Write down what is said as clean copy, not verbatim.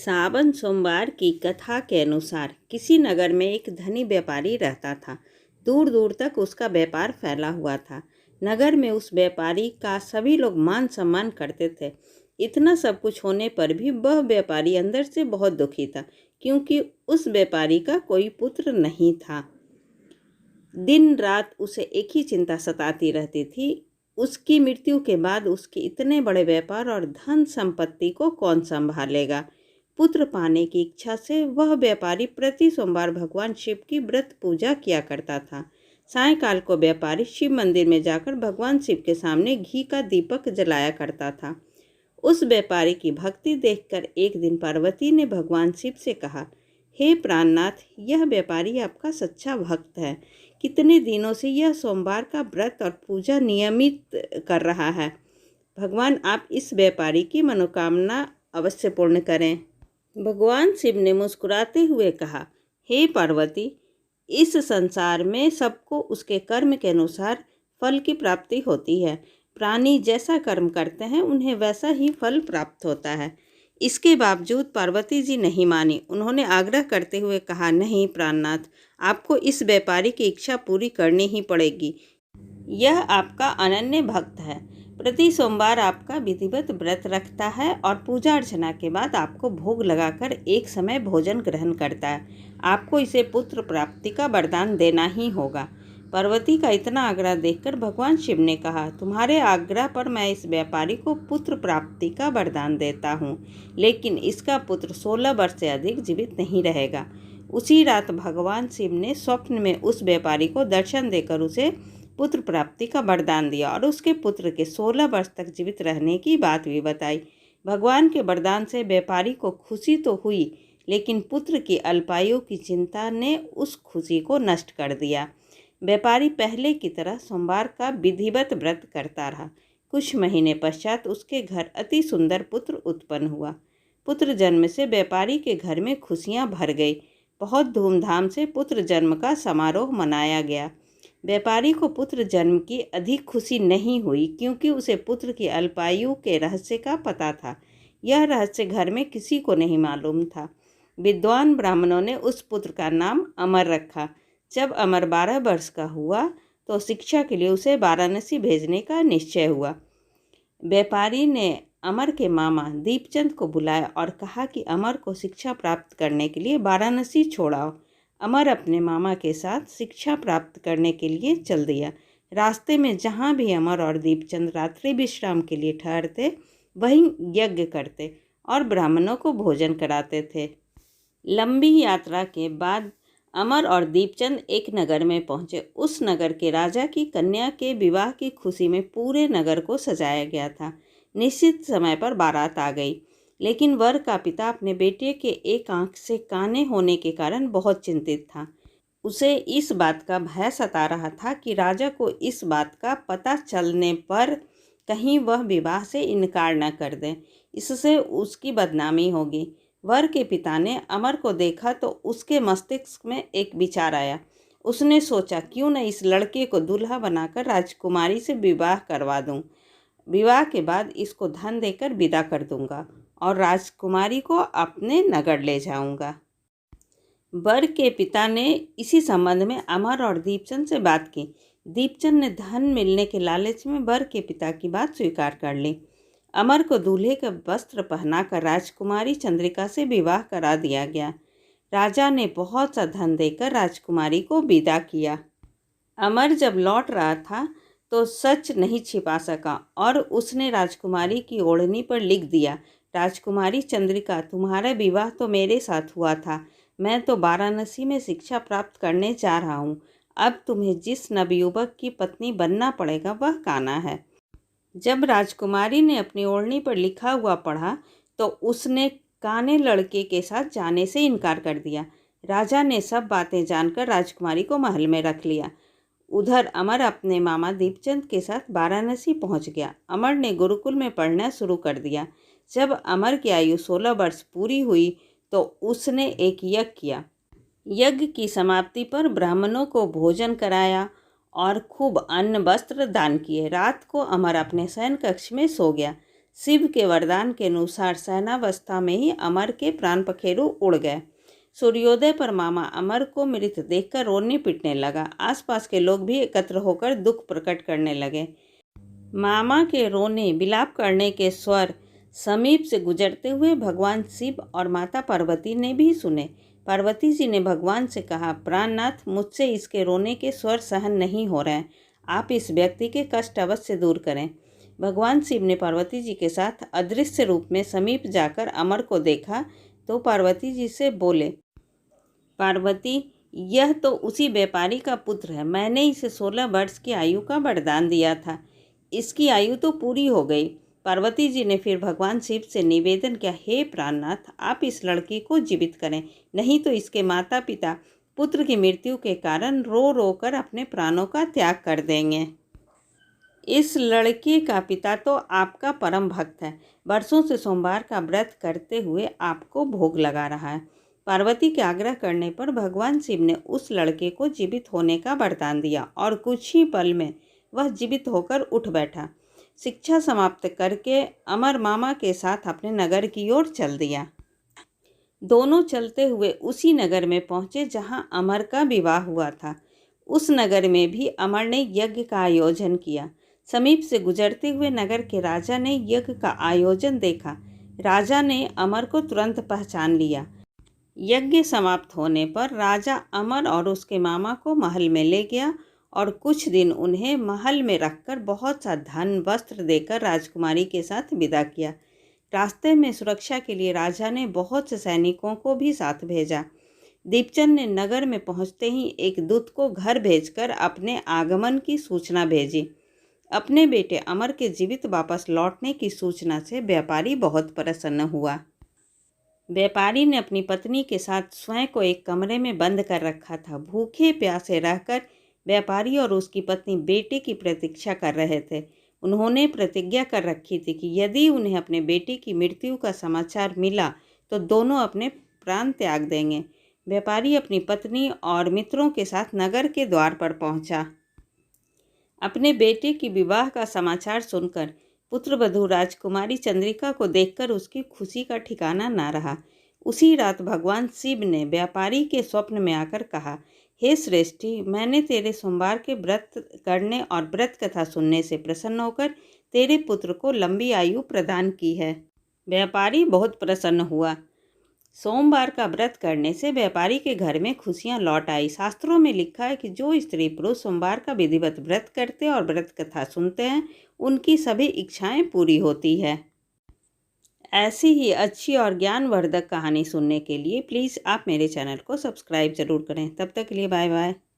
सावन सोमवार की कथा के अनुसार किसी नगर में एक धनी व्यापारी रहता था। दूर दूर तक उसका व्यापार फैला हुआ था। नगर में उस व्यापारी का सभी लोग मान सम्मान करते थे। इतना सब कुछ होने पर भी वह व्यापारी अंदर से बहुत दुखी था, क्योंकि उस व्यापारी का कोई पुत्र नहीं था। दिन रात उसे एक ही चिंता सताती रहती थी, उसकी मृत्यु के बाद उसके इतने बड़े व्यापार और धन संपत्ति को कौन संभालेगा। पुत्र पाने की इच्छा से वह व्यापारी प्रति सोमवार भगवान शिव की व्रत पूजा किया करता था। सायंकाल को व्यापारी शिव मंदिर में जाकर भगवान शिव के सामने घी का दीपक जलाया करता था। उस व्यापारी की भक्ति देखकर एक दिन पार्वती ने भगवान शिव से कहा, हे प्राणनाथ, यह व्यापारी आपका सच्चा भक्त है। कितने दिनों से यह सोमवार का व्रत और पूजा नियमित कर रहा है। भगवान, आप इस व्यापारी की मनोकामना अवश्य पूर्ण करें। भगवान शिव ने मुस्कुराते हुए कहा, हे पार्वती, इस संसार में सबको उसके कर्म के अनुसार फल की प्राप्ति होती है। प्राणी जैसा कर्म करते हैं उन्हें वैसा ही फल प्राप्त होता है। इसके बावजूद पार्वती जी नहीं मानी। उन्होंने आग्रह करते हुए कहा, नहीं प्राणनाथ, आपको इस व्यापारी की इच्छा पूरी करनी ही पड़ेगी। यह आपका अनन्य भक्त है। प्रति सोमवार आपका विधिवत व्रत रखता है और पूजा अर्चना के बाद आपको भोग लगाकर एक समय भोजन ग्रहण करता है। आपको इसे पुत्र प्राप्ति का वरदान देना ही होगा। पार्वती का इतना आग्रह देखकर भगवान शिव ने कहा, तुम्हारे आग्रह पर मैं इस व्यापारी को पुत्र प्राप्ति का वरदान देता हूँ, लेकिन इसका पुत्र 16 वर्ष से अधिक जीवित नहीं रहेगा। उसी रात भगवान शिव ने स्वप्न में उस व्यापारी को दर्शन देकर उसे पुत्र प्राप्ति का वरदान दिया और उसके पुत्र के 16 वर्ष तक जीवित रहने की बात भी बताई। भगवान के वरदान से व्यापारी को खुशी तो हुई, लेकिन पुत्र की अल्पायु की चिंता ने उस खुशी को नष्ट कर दिया। व्यापारी पहले की तरह सोमवार का विधिवत व्रत करता रहा। कुछ महीने पश्चात उसके घर अति सुंदर पुत्र उत्पन्न हुआ। पुत्र जन्म से व्यापारी के घर में खुशियां भर गई। बहुत धूमधाम से पुत्र जन्म का समारोह मनाया गया। व्यापारी को पुत्र जन्म की अधिक खुशी नहीं हुई, क्योंकि उसे पुत्र की अल्पायु के रहस्य का पता था। यह रहस्य घर में किसी को नहीं मालूम था। विद्वान ब्राह्मणों ने उस पुत्र का नाम अमर रखा। जब अमर 12 वर्ष का हुआ तो शिक्षा के लिए उसे वाराणसी भेजने का निश्चय हुआ। व्यापारी ने अमर के मामा दीपचंद को बुलाया और कहा कि अमर को शिक्षा प्राप्त करने के लिए वाराणसी छोड़ाओ। अमर अपने मामा के साथ शिक्षा प्राप्त करने के लिए चल दिया। रास्ते में जहाँ भी अमर और दीपचंद रात्रि विश्राम के लिए ठहरते, वहीं यज्ञ करते और ब्राह्मणों को भोजन कराते थे। लंबी यात्रा के बाद अमर और दीपचंद एक नगर में पहुँचे। उस नगर के राजा की कन्या के विवाह की खुशी में पूरे नगर को सजाया गया था। निश्चित समय पर बारात आ गई, लेकिन वर का पिता अपने बेटे के एक आंख से काने होने के कारण बहुत चिंतित था। उसे इस बात का भय सता रहा था कि राजा को इस बात का पता चलने पर कहीं वह विवाह से इनकार न कर दे, इससे उसकी बदनामी होगी। वर के पिता ने अमर को देखा तो उसके मस्तिष्क में एक विचार आया। उसने सोचा, क्यों न इस लड़के को दूल्हा बनाकर राजकुमारी से विवाह करवा दूं। विवाह के बाद इसको धन देकर विदा कर दूंगा और राजकुमारी को अपने नगर ले जाऊंगा। वर के पिता ने इसी संबंध में अमर और दीपचंद से बात की। दीपचंद ने धन मिलने के लालच में वर के पिता की बात स्वीकार कर ली। अमर को दूल्हे का वस्त्र पहनाकर राजकुमारी चंद्रिका से विवाह करा दिया गया। राजा ने बहुत सा धन देकर राजकुमारी को विदा किया। अमर जब लौट रहा था तो सच नहीं छिपा सका और उसने राजकुमारी की ओढ़नी पर लिख दिया, राजकुमारी चंद्रिका, तुम्हारा विवाह तो मेरे साथ हुआ था। मैं तो वाराणसी में शिक्षा प्राप्त करने जा रहा हूँ। अब तुम्हें जिस नवयुवक की पत्नी बनना पड़ेगा वह कान्हा है। जब राजकुमारी ने अपनी ओढ़नी पर लिखा हुआ पढ़ा तो उसने काने लड़के के साथ जाने से इनकार कर दिया। राजा ने सब बातें जानकर राजकुमारी को महल में रख लिया। उधर अमर अपने मामा दीपचंद के साथ वाराणसी पहुंच गया। अमर ने गुरुकुल में पढ़ना शुरू कर दिया। जब अमर की आयु 16 वर्ष पूरी हुई तो उसने एक यज्ञ किया। यज्ञ की समाप्ति पर ब्राह्मणों को भोजन कराया और खूब अन्न वस्त्र दान किए। रात को अमर अपने शयन कक्ष में सो गया। शिव के वरदान के अनुसार शयनावस्था में ही अमर के प्राण पखेरु उड़ गए। सूर्योदय पर मामा अमर को मृत देखकर रोने पीटने लगा। आसपास के लोग भी एकत्र होकर दुख प्रकट करने लगे। मामा के रोने विलाप करने के स्वर समीप से गुजरते हुए भगवान शिव और माता पार्वती ने भी सुने। पार्वती जी ने भगवान से कहा, प्राणनाथ, मुझसे इसके रोने के स्वर सहन नहीं हो रहे हैं। आप इस व्यक्ति के कष्ट अवश्य दूर करें। भगवान शिव ने पार्वती जी के साथ अदृश्य रूप में समीप जाकर अमर को देखा तो पार्वती जी से बोले, पार्वती, यह तो उसी व्यापारी का पुत्र है। मैंने इसे 16 वर्ष की आयु का वरदान दिया था। इसकी आयु तो पूरी हो गई। पार्वती जी ने फिर भगवान शिव से निवेदन किया, हे प्राणनाथ, आप इस लड़की को जीवित करें, नहीं तो इसके माता पिता पुत्र की मृत्यु के कारण रो रो कर अपने प्राणों का त्याग कर देंगे। इस लड़के का पिता तो आपका परम भक्त है, वर्षों से सोमवार का व्रत करते हुए आपको भोग लगा रहा है। पार्वती के आग्रह करने पर भगवान शिव ने उस लड़के को जीवित होने का वरदान दिया और कुछ ही पल में वह जीवित होकर उठ बैठा। शिक्षा समाप्त करके अमर मामा के साथ अपने नगर की ओर चल दिया। दोनों चलते हुए उसी नगर में पहुंचे जहां अमर का विवाह हुआ था। उस नगर में भी अमर ने यज्ञ का आयोजन किया। समीप से गुजरते हुए नगर के राजा ने यज्ञ का आयोजन देखा। राजा ने अमर को तुरंत पहचान लिया। यज्ञ समाप्त होने पर राजा अमर और उसके मामा को महल में ले गया और कुछ दिन उन्हें महल में रखकर बहुत सा धन वस्त्र देकर राजकुमारी के साथ विदा किया। रास्ते में सुरक्षा के लिए राजा ने बहुत से सैनिकों को भी साथ भेजा। दीपचंद ने नगर में पहुंचते ही एक दूत को घर भेजकर अपने आगमन की सूचना भेजी। अपने बेटे अमर के जीवित वापस लौटने की सूचना से व्यापारी बहुत प्रसन्न हुआ। व्यापारी ने अपनी पत्नी के साथ स्वयं को एक कमरे में बंद कर रखा था। भूखे प्यासे रहकर व्यापारी और उसकी पत्नी बेटे की प्रतीक्षा कर रहे थे। उन्होंने प्रतिज्ञा कर रखी थी कि यदि उन्हें अपने बेटे की मृत्यु का समाचार मिला तो दोनों अपने प्राण त्याग देंगे। व्यापारी अपनी पत्नी और मित्रों के साथ नगर के द्वार पर पहुंचा। अपने बेटे की विवाह का समाचार सुनकर पुत्रवधू राजकुमारी चंद्रिका को देखकर उसकी खुशी का ठिकाना ना रहा। उसी रात भगवान शिव ने व्यापारी के स्वप्न में आकर कहा, हे श्रेष्ठी, मैंने तेरे सोमवार के व्रत करने और व्रत कथा सुनने से प्रसन्न होकर तेरे पुत्र को लंबी आयु प्रदान की है। व्यापारी बहुत प्रसन्न हुआ। सोमवार का व्रत करने से व्यापारी के घर में खुशियां लौट आई। शास्त्रों में लिखा है कि जो स्त्री पुरुष सोमवार का विधिवत व्रत करते और व्रत कथा सुनते हैं, उनकी सभी इच्छाएं पूरी होती है। ऐसी ही अच्छी और ज्ञानवर्धक कहानी सुनने के लिए प्लीज़ आप मेरे चैनल को सब्सक्राइब ज़रूर करें। तब तक के लिए बाय बाय।